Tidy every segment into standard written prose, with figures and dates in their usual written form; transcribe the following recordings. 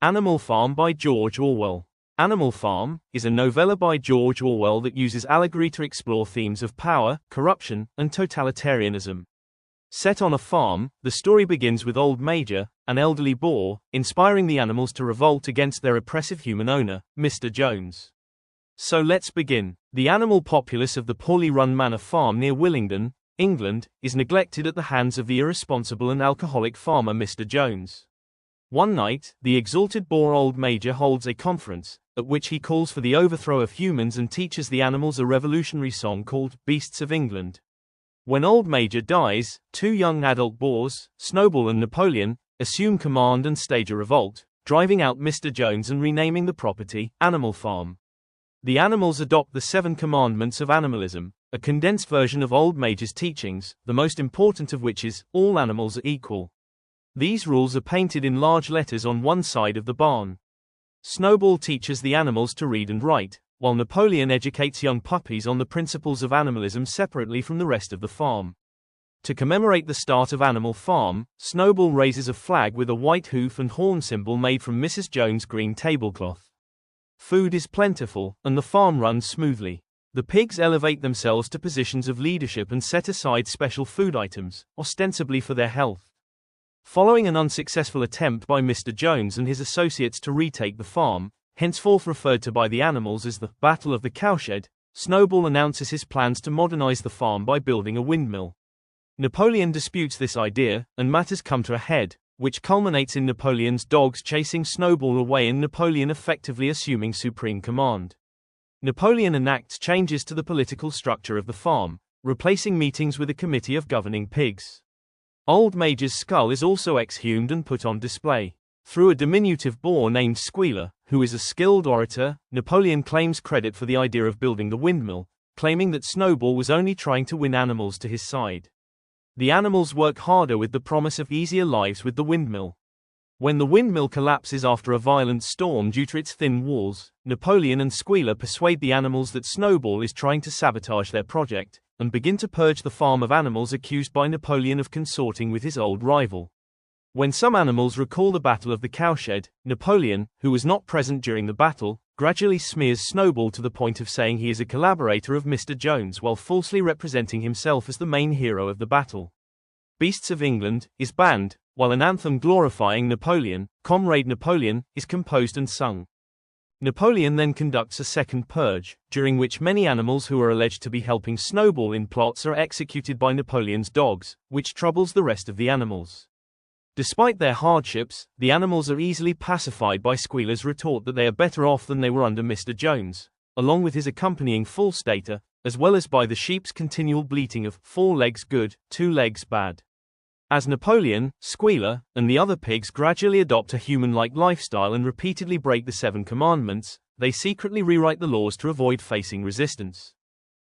Animal Farm by George Orwell. Animal Farm is a novella by George Orwell that uses allegory to explore themes of power, corruption, and totalitarianism. Set on a farm, the story begins with Old Major, an elderly boar, inspiring the animals to revolt against their oppressive human owner, Mr. Jones. So let's begin. The animal populace of the poorly run manor farm near Willingdon, England, is neglected at the hands of the irresponsible and alcoholic farmer Mr. Jones. One night, the exalted boar Old Major holds a conference, at which he calls for the overthrow of humans and teaches the animals a revolutionary song called Beasts of England. When Old Major dies, two young adult boars, Snowball and Napoleon, assume command and stage a revolt, driving out Mr. Jones and renaming the property Animal Farm. The animals adopt the 7 commandments of animalism, a condensed version of Old Major's teachings, the most important of which is, all animals are equal. These rules are painted in large letters on one side of the barn. Snowball teaches the animals to read and write, while Napoleon educates young puppies on the principles of animalism separately from the rest of the farm. To commemorate the start of Animal Farm, Snowball raises a flag with a white hoof and horn symbol made from Mrs. Jones' green tablecloth. Food is plentiful, and the farm runs smoothly. The pigs elevate themselves to positions of leadership and set aside special food items, ostensibly for their health. Following an unsuccessful attempt by Mr. Jones and his associates to retake the farm, henceforth referred to by the animals as the Battle of the Cowshed, Snowball announces his plans to modernize the farm by building a windmill. Napoleon disputes this idea, and matters come to a head, which culminates in Napoleon's dogs chasing Snowball away and Napoleon effectively assuming supreme command. Napoleon enacts changes to the political structure of the farm, replacing meetings with a committee of governing pigs. Old Major's skull is also exhumed and put on display. Through a diminutive boar named Squealer, who is a skilled orator, Napoleon claims credit for the idea of building the windmill, claiming that Snowball was only trying to win animals to his side. The animals work harder with the promise of easier lives with the windmill. When the windmill collapses after a violent storm due to its thin walls, Napoleon and Squealer persuade the animals that Snowball is trying to sabotage their project, and begin to purge the farm of animals accused by Napoleon of consorting with his old rival. When some animals recall the Battle of the Cowshed, Napoleon, who was not present during the battle, gradually smears Snowball to the point of saying he is a collaborator of Mr. Jones while falsely representing himself as the main hero of the battle. Beasts of England is banned, while an anthem glorifying Napoleon, Comrade Napoleon, is composed and sung. Napoleon then conducts a second purge, during which many animals who are alleged to be helping Snowball in plots are executed by Napoleon's dogs, which troubles the rest of the animals. Despite their hardships, the animals are easily pacified by Squealer's retort that they are better off than they were under Mr. Jones, along with his accompanying false data, as well as by the sheep's continual bleating of 4 legs good, 2 legs bad. As Napoleon, Squealer, and the other pigs gradually adopt a human-like lifestyle and repeatedly break the 7 commandments, they secretly rewrite the laws to avoid facing resistance.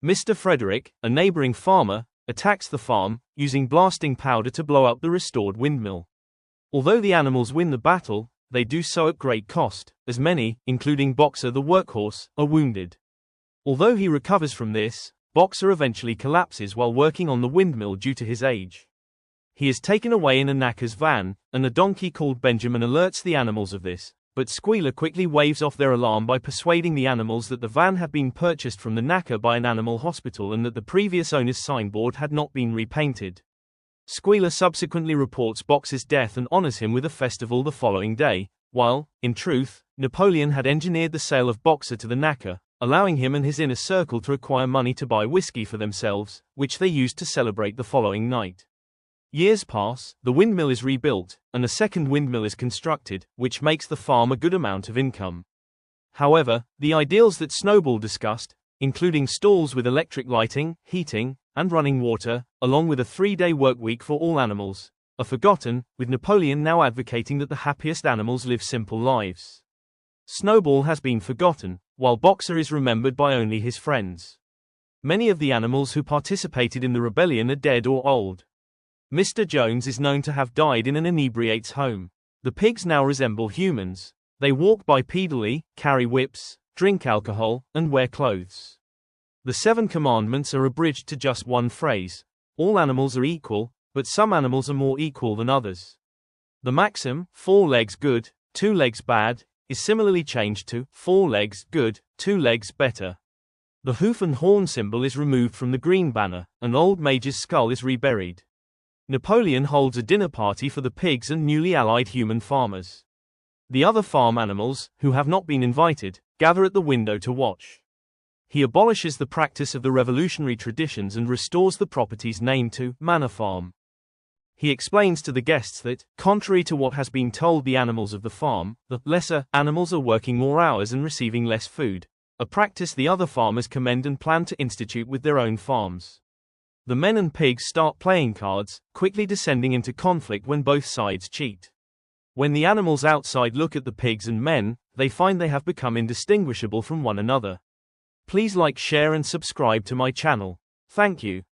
Mr. Frederick, a neighboring farmer, attacks the farm, using blasting powder to blow up the restored windmill. Although the animals win the battle, they do so at great cost, as many, including Boxer the workhorse, are wounded. Although he recovers from this, Boxer eventually collapses while working on the windmill due to his age. He is taken away in a knacker's van, and a donkey called Benjamin alerts the animals of this, but Squealer quickly waves off their alarm by persuading the animals that the van had been purchased from the knacker by an animal hospital and that the previous owner's signboard had not been repainted. Squealer subsequently reports Boxer's death and honors him with a festival the following day, while, in truth, Napoleon had engineered the sale of Boxer to the knacker, allowing him and his inner circle to acquire money to buy whiskey for themselves, which they used to celebrate the following night. Years pass, the windmill is rebuilt, and a second windmill is constructed, which makes the farm a good amount of income. However, the ideals that Snowball discussed, including stalls with electric lighting, heating, and running water, along with a 3-day work week for all animals, are forgotten, with Napoleon now advocating that the happiest animals live simple lives. Snowball has been forgotten, while Boxer is remembered by only his friends. Many of the animals who participated in the rebellion are dead or old. Mr. Jones is known to have died in an inebriate's home. The pigs now resemble humans. They walk bipedally, carry whips, drink alcohol, and wear clothes. The 7 commandments are abridged to just one phrase: all animals are equal, but some animals are more equal than others. The maxim, 4 legs good, 2 legs bad, is similarly changed to 4 legs good, 2 legs better. The hoof and horn symbol is removed from the green banner, and Old Mage's skull is reburied. Napoleon holds a dinner party for the pigs and newly allied human farmers. The other farm animals, who have not been invited, gather at the window to watch. He abolishes the practice of the revolutionary traditions and restores the property's name to Manor Farm. He explains to the guests that, contrary to what has been told the animals of the farm, the lesser animals are working more hours and receiving less food, a practice the other farmers commend and plan to institute with their own farms. The men and pigs start playing cards, quickly descending into conflict when both sides cheat. When the animals outside look at the pigs and men, they find they have become indistinguishable from one another. Please like, share and subscribe to my channel. Thank you.